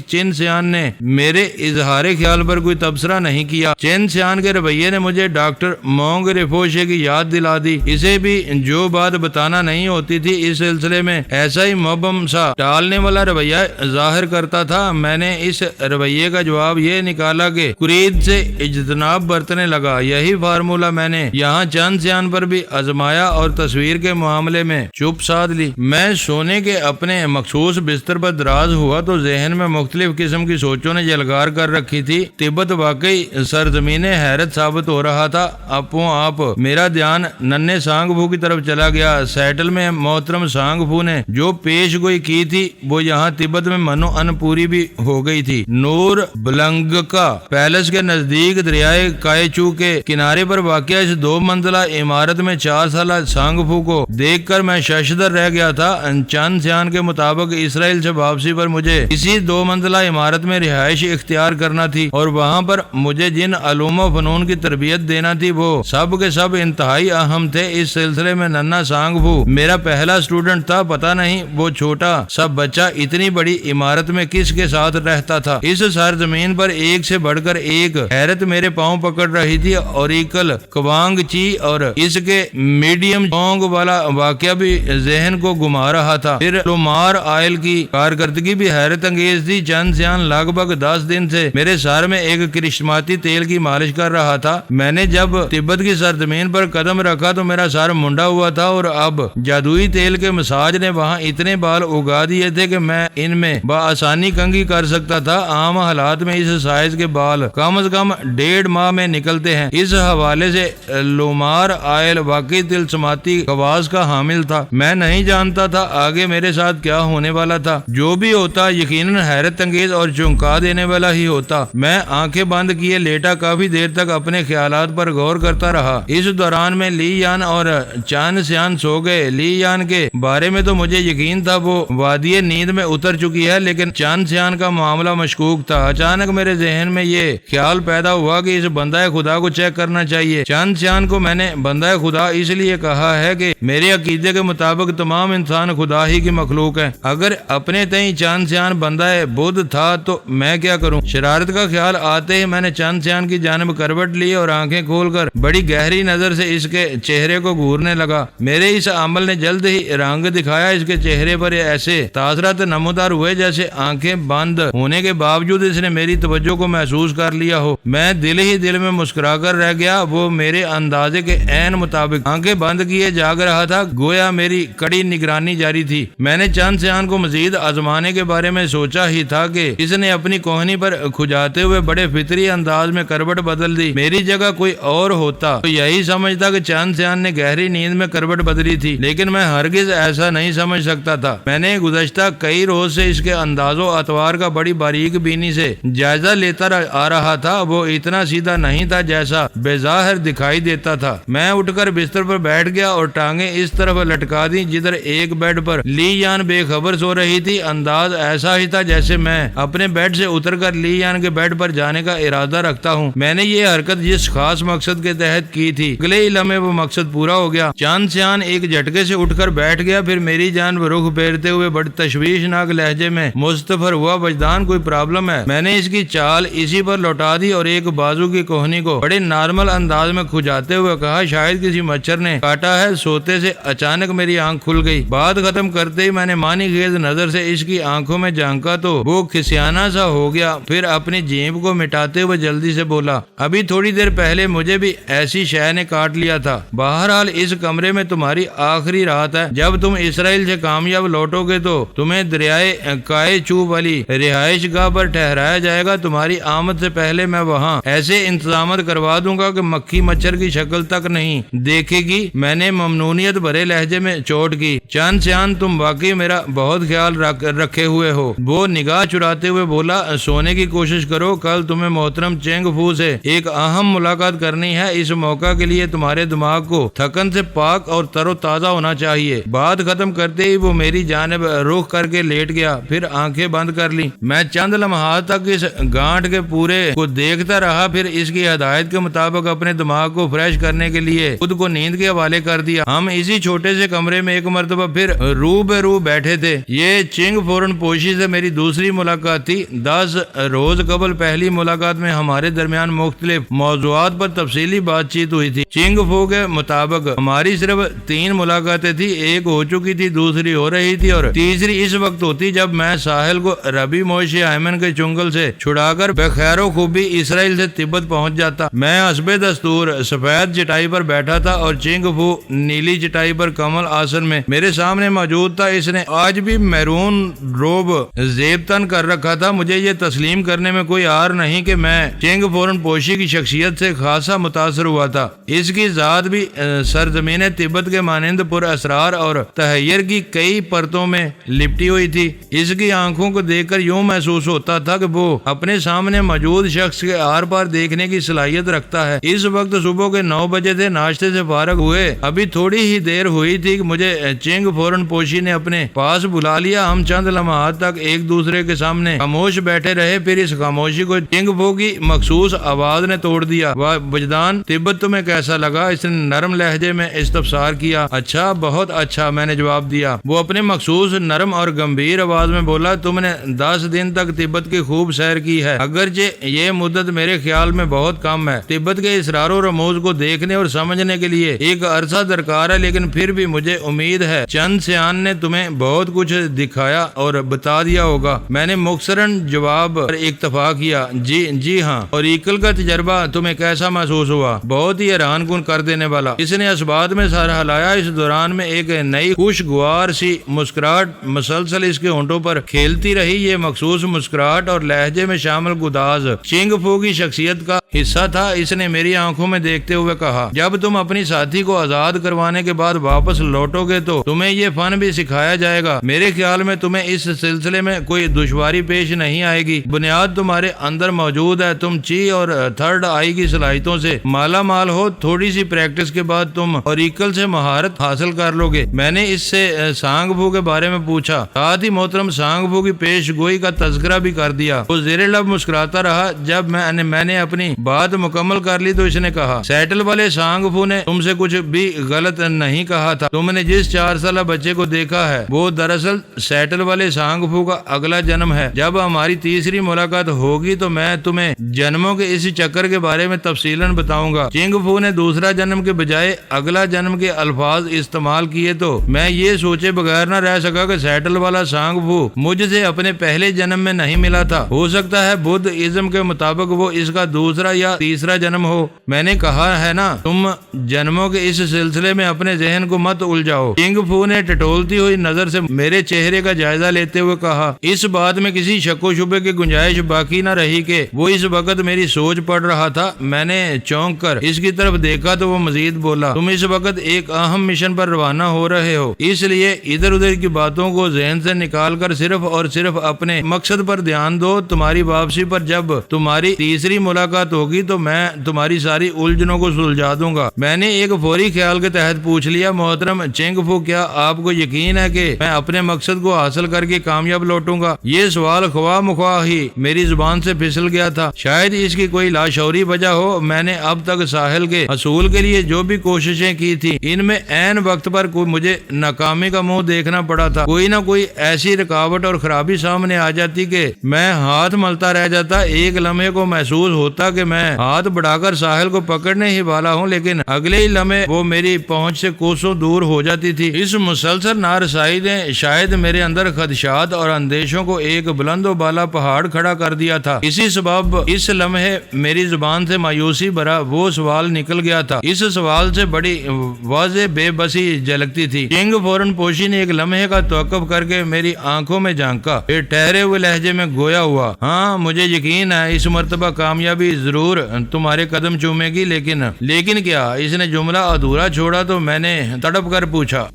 چین سیان نے میرے اظہار خیال پر کوئی تبصرہ نہیں کیا۔ چین سیان کے رویے نے مجھے ڈاکٹر مونگ رفوشے کی یاد دلا دی۔ اسے بھی جو بات بتانا نہیں ہوتی تھی اس سلسلے میں ایسا ہی مبہم سا ٹالنے والا رویہ ظاہر کرتا تھا۔ میں نے اس رویے کا جواب یہ نکالا کہ قرید سے اجتناب برتنے لگا۔ یہی فارمولہ میں نے یہاں چین سیان پر بھی آزمایا اور تصویر کے معاملے میں چپ سادھ لی۔ میں سونے کے اپنے مخصوص بستر پر دراز ہوا تو ذہن میں مختلف قسم کی سوچوں نے جلگار کر رکھی تھی۔ تبت واقعی سرزمین حیرت ثابت ہو رہا تھا۔ اپوں آپ میرا دھیان ننھے سانگ پھو کی طرف چلا گیا۔ سیٹل میں محترم سانگ پھو نے جو پیش گوئی کی تھی وہ یہاں تبت میں منو ان پوری بھی ہو گئی تھی۔ نور بلنگکا پیلس کے نزدیک دریائے کائچو کے کنارے پر واقع اس 2 منزلہ عمارت میں 4 سالہ سانگ پھو کو دیکھ کر میں ششدر رہ گیا تھا۔ چین سیان کے مطابق اسرائیل سے واپسی پر مجھے اسی 2 منزلہ عمارت میں رہائش اختیار کرنا تھی اور وہاں پر مجھے جن علوم و فنون کی تربیت دینا تھی وہ سب کے سب انتہائی اہم تھے۔ اس سلسلے میں ننھا سانگ پھو میرا پہلا اسٹوڈنٹ تھا۔ پتہ نہیں وہ چھوٹا سب بچہ اتنی بڑی عمارت میں کس کے ساتھ رہتا تھا۔ اس سرزمین پر ایک سے بڑھ کر ایک حیرت میرے پاؤں پکڑ رہی تھی۔ اوریکل کوانگ چی اور اس کے میڈیم چونگ والا واقعہ بھی ذہن کو گھما رہا تھا۔ پھر لومار آئل کی کارکردگی بھی حیرت انگیز تھی۔ چین سیان لگ بھگ 10 دن سے میرے سر میں ایک کرشماتی تیل کی مالش کر رہا تھا۔ میں نے جب تبت کی سرزمین پر قدم رکھا تو میرا سر منڈا ہوا تھا اور اب جادوئی تیل کے مساج نے وہاں اتنے بال اگا دیے تھے کہ میں ان میں بآسانی کنگھی کر سکتا تھا۔ عام حالات میں اس سائز کے بال کم از کم 1.5 ماہ میں نکلتے ہیں۔ اس حوالے سے لومار آئل واقعی تلسماتی خواص کا حامل تھا۔ میں نہیں جانتا تھا آگے میرے ساتھ کیا ہونے والا تھا۔ جو بھی ہوتا یقیناً حیرت انگیز اور چونکا دینے والا ہی ہوتا۔ میں آنکھیں بند کیے لیٹا کافی دیر تک اپنے خیالات پر غور کرتا رہا۔ اس دوران میں لی یان اور چین سیان سو گئے۔ لی یان کے بارے میں تو مجھے یقین تھا وہ وادی نیند میں اتر چکی ہے، لیکن چین سیان کا معاملہ مشکوک تھا۔ اچانک میرے ذہن میں یہ خیال پیدا ہوا کہ اس بندہ خدا کو چیک کرنا چاہیے۔ چین سیان کو میں نے بندہ خدا اس لیے کہا ہے کہ میرے عقیدے کے مطابق تمام انسان خدا ہی کی مخلوق ہیں۔ اگر اپنے تئیں چین سیان بندہ بدھ تھا تو میں کیا کروں؟ شرارت کا خیال آتے ہی میں نے چین سیان کی جانب کروٹ لی اور آنکھیں کھول کر بڑی گہری نظر سے اس کے چہرے کو گھورنے لگا۔ میرے اس عمل نے جلد ہی رنگ دکھایا۔ اس کے چہرے پر ایسے تاثرات نمودار ہوئے جیسے آنکھیں بند ہونے کے باوجود اس نے میری توجہ کو محسوس کر لیا ہو۔ میں دل ہی دل میں مسکرا کر رہ گیا۔ وہ میرے اندازے کے عین مطابق آنکھیں بند کیے جاگ رہا تھا، گویا میری کڑی نگرانی جاری تھی۔ میں نے چین سیان کو مزید آزمانے کے بارے میں سوچا ہی تھا کہ اس نے اپنی کوہنی پر کھجاتے ہوئے بڑے فطری انداز میں کروٹ بدل دی۔ میری جگہ کوئی اور ہوتا تو یہی سمجھتا کہ چین سیان نے گہری نیند میں کروٹ بدلی تھی، لیکن میں ہرگز ایسا نہیں سمجھ سکتا تھا۔ میں نے گزشتہ کئی روز سے اس کے انداز و اطوار کا بڑی باریک بینی سے جائزہ لیتا آ رہا تھا۔ وہ اتنا سیدھا نہیں تھا جیسا بظاہر دکھائی دیتا تھا۔ میں اٹھ کر بستر پر بیٹھ گیا اور ٹانگیں اس طرف لٹکا دی جدھر ایک بیڈ پر لی یان بے خبر سو رہی تھی۔ انداز ایسا ہی تھا جیسے میں اپنے بیڈ سے اتر کر لی یان کے بیڈ پر جانے کا ارادہ رکھتا ہوں۔ میں نے یہ حرکت جس خاص مقصد کے تحت کی تھی، اگلے ہی لمحے وہ مقصد پورا ہو گیا۔ چین سیان ایک جھٹکے سے اٹھ کر بیٹھ گیا، پھر میری جانب رخ پھیرتے ہوئے بڑی تشویشناک لہجے میں مستفر ہوا، وجدان کوئی پرابلم ہے؟ میں نے اس کی چال اسی پر لوٹا دی اور ایک بازو کی کوہنی کو بڑے نارمل انداز میں کھجاتے ہوئے کہا، شاید کسی مچھر نے کاٹا ہے۔ سوتے سے اچانک میری آنکھ کھل گئی۔ بات ختم کرتے ہی میں نے مانی خیز نظر سے اس کی آنکھوں میں جھانکا تو وہ کھسیانہ سا ہو گیا، پھر اپنی جیب کو مٹاتے ہوئے جلدی سے بولا، ابھی تھوڑی دیر پہلے مجھے بھی ایسی شے نے کاٹ لیا تھا۔ بہرحال اس کمرے میں تمہاری آخری رات ہے۔ جب تم اسرائیل سے کامیاب لوٹو گے تو تمہیں دریائے کائے چو والی رہائش گاہ پر ٹھہرایا جائے گا۔ تمہاری آمد سے پہلے میں وہاں ایسے انتظامات کروا دوں گا کہ مکھی مچھر کی شکل تک نہیں دیکھے گی۔ میں نے ممنونیت بھرے لہجے میں چوٹ کی، چین سیان تم واقعی میرا بہت خیال رکھے ہوئے ہو۔ وہ نگاہ چراتے ہوئے بولا، سونے کی کوشش کرو، کل تمہیں محترم چینگ فو سے ایک اہم ملاقات کرنی ہے۔ اس موقع کے لیے تمہارے دماغ کو تھکن سے پاک اور تر و تازہ ہونا چاہیے۔ بات ختم کرتے ہی وہ میری جانب رخ کر کے لیٹ گیا، پھر آنکھیں بند کر لی۔ میں چند لمحات تک اس گانٹ کے پورے کو دیکھتا رہا، پھر اس کی ہدایت کے مطابق اپنے دماغ کو فریش کرنے کے لیے خود کو نیند کے حوالے کر دیا۔ ہم اسی چھوٹے سے کمرے میں ایک مرتبہ پھر رو بے رو بیٹھے تھے۔ یہ چنگ فورن پوشی پوشی سے میری دوسری ملاقات تھی۔ 10 روز قبل پہلی ملاقات میں ہمارے درمیان مختلف موضوعات پر تفصیلی بات چیت ہوئی تھی۔ چنگ فو کے مطابق ہماری صرف 3 ملاقاتیں تھی، ایک ہو چکی تھی، دوسری ہو رہی تھی اور تیسری اس وقت ہوتی جب میں ساحل کو ربی موشی ایمن کے چنگل سے چھڑا کر بخیر و خوبی اسرائیل سے تبت پہنچ جاتا۔ میں حسب دستور سفید چٹائی پر بیٹھا تھا اور چنگ فو نیلی چٹائی پر کمل آسن میں میرے سامنے موجود تھا۔ اس نے آج بھی میرون روب زیب تن کر رکھا تھا۔ مجھے یہ تسلیم کرنے میں کوئی عار نہیں کہ میں چنگ فورن پوشی کی شخصیت سے خاصا متاثر ہوا تھا۔ اس کی ذات بھی سرزمین تبت کے مانند پر اسرار اور تحیر کی کئی پرتوں میں لپٹی ہوئی تھی۔ اس کی آنکھوں کو دیکھ کر یوں محسوس ہوتا تھا کہ وہ اپنے سامنے موجود شخص کے آر پار دیکھنے کی صلاحیت رکھتا ہے۔ اس وقت صبح کے 9 بجے تھے، ناشتے سے فارغ ہوئے ابھی تھوڑی ہی دیر ہوئی تھی کہ مجھے چنگ فورن پوشی نے اپنے پاس بلا لیا۔ ہم چند لمحات تک ایک دوسرے کے سامنے خاموش بیٹھے رہے، پھر اس خاموشی کو چنگ فو کی مخصوص آواز نے توڑ دیا۔ وجدان تبت تمہیں کیسا لگا؟ اس نے نرم لہجے میں استفسار کیا۔ اچھا، بہت اچھا، میں نے جواب دیا۔ وہ اپنے مخصوص نرم اور گمبھیر آواز میں بولا، تم نے 10 دن تک تبت کی خوب سیر کی ہے، اگرچہ یہ مدت میرے خیال میں بہت کم ہے۔ تبت کے اسرار و رموز کو دیکھنے اور سمجھنے کے لیے ایک عرصہ درکار ہے، لیکن پھر بھی مجھے امید ہے چند سیان نے تمہیں بہت کچھ دکھایا اور بتا دیا ہوگا۔ میں نے مختصراً جواب پر اکتفا کیا، جی ہاں۔ اور ایکل کا تجربہ تمہیں کیسا محسوس ہوا؟ بہت ہی حیران کن کر دینے والا۔ اس نے اسبات میں سر ہلایا۔ اس دوران میں ایک نئی خوشگوار سی مسکراہٹ مسلسل اس کے ہونٹوں پر کھیلتی رہی۔ یہ مخصوص مسکراہٹ اور لہجے میں شامل گداز چنگ فو کی شخصیت کا حصہ تھا۔ اس نے میری آنکھوں میں دیکھتے ہوئے کہا، جب تم اپنی ساتھی کو آزاد کروانے کے بعد واپس لوٹو گے تو تمہیں یہ فن بھی سکھایا جائے گا۔ میرے خیال میں تمہیں اس سلسلے میں کوئی دشواری پیش نہیں آئے گی۔ بنیاد تمہارے اندر موجود ہے، تم چی اور تھرڈ آئی کی صلاحیتوں سے مالا مال ہو۔ تھوڑی سی پریکٹس کے بعد تم اوریکل سے مہارت حاصل کر لو گے۔ میں نے اس سے سانگ فو کے بارے میں پوچھا، ساتھ ہی محترم سانگ فو کی پیش گوئی کا تذکرہ بھی کر دیا۔ وہ زیر لب مسکراتا رہا۔ جب میں نے اپنی بات مکمل کر لی تو اس نے کہا، سیٹل والے سانگ فو نے تم سے کچھ بھی غلط نہیں کہا تھا۔ تم نے جس 4 سالہ بچے کو دیکھا ہے وہ دراصل سیٹل والے سانگ فو کا اگلا جنم ہے۔ جب ہماری تیسری ملاقات ہوگی تو میں تمہیں جنموں کے اس چکر کے بارے میں تفصیلاً بتاؤں گا۔ چنگ فو نے دوسرا جنم کے بجائے اگلا جنم کے الفاظ استعمال کیے تو میں یہ سوچے بغیر نہ رہ سکا کہ سیٹل والا سانگ فو مجھ سے اپنے پہلے جنم میں نہیں ملا تھا۔ ہو سکتا ہے بدھ ازم کے مطابق وہ اس کا دوسرا یا تیسرا جنم ہو۔ میں نے کہا ہے نا، تم جنموں کے اس سلسلے میں اپنے ذہن کو مت الجھاؤ۔ چنگ فو نے ٹٹولتی ہوئی نظر سے میرے چہرے کا جائزہ لیتے ہوئے کہا، اس بات میں کسی شک و شبے کی گنجائش باقی نہ رہی کہ وہ اس وقت میری سوچ پڑ رہا تھا۔ میں نے چونک کر اس کی طرف دیکھا تو وہ مزید بولا، تم اس وقت ایک اہم مشن پر روانہ ہو رہے ہو، اس لیے ادھر ادھر کی باتوں کو ذہن سے نکال کر صرف اور صرف اپنے مقصد پر دھیان دو۔ تمہاری واپسی پر جب تمہاری تیسری ملاقات ہوگی تو میں تمہاری ساری الجھنوں کو سلجھا دوں گا۔ میں نے ایک فوری خیال کے تحت پوچھ لیا، محترم چنگ فو، کیا آپ کو یقین ہے کہ میں اپنے مقصد کو حاصل کر کے کامیاب لوٹوں گا؟ یہ سوال خواہ مخواہ ہی میری زبان سے پھسل گیا تھا۔ شاید اس کی کوئی لاشعوری وجہ ہو۔ میں نے اب تک ساحل کے حصول کے لیے جو بھی کوششیں کی تھی ان میں عین وقت پر مجھے ناکامی کا منہ دیکھنا پڑا تھا۔ کوئی نہ کوئی ایسی رکاوٹ اور خرابی سامنے آ جاتی کہ میں ہاتھ ملتا رہ جاتا۔ ایک لمحے کو محسوس ہوتا کہ میں ہاتھ بڑھا کر ساحل کو پکڑنے ہی والا ہوں، لیکن اگلے ہی لمحے وہ میری پہنچ سے کوسوں دور ہو جاتی تھی۔ اس مسلسل نارسائی نے شاید میرے اندر خدشات اور اندیشوں کو ایک بلند و بالا پہاڑ کھڑا کر دیا تھا۔ اسی سبب اس لمحے میری زبان سے مایوسی بھرا وہ سوال نکل گیا تھا۔ اس سوال سے بڑی واضح بے بسی جھلکتی تھی۔ چنگ فورن پوشی نے ایک لمحے کا توقف کر کے میری آنکھوں میں جھانکا، پھر ٹھہرے ہوئے لہجے میں گویا ہوا، ہاں مجھے یقین ہے اس مرتبہ کامیابی ضرور تمہارے قدم چومے گی، لیکن کیا؟ اس نے جملہ ادھورا چھوڑا تو میں نے تڑپ کر پوچھا۔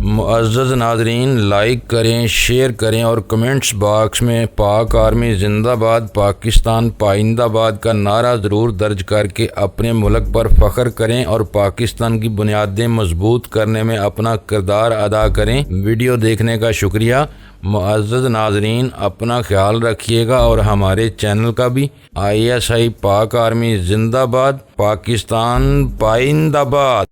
معزز ناظرین، لائک کریں، شیئر کریں اور کمنٹس باکس میں پاک آرمی زندہ باد، پاکستان پائندہ باد کا نعرہ ضرور درج کر کے اپنے ملک پر فخر کریں اور پاکستان کی بنیادیں مضبوط کرنے میں اپنا کردار ادا کریں۔ ویڈیو دیکھنے کا شکریہ۔ معزز ناظرین، اپنا خیال رکھیے گا اور ہمارے چینل کا بھی۔ ISI پاک آرمی زندہ باد، پاکستان پائندہ باد۔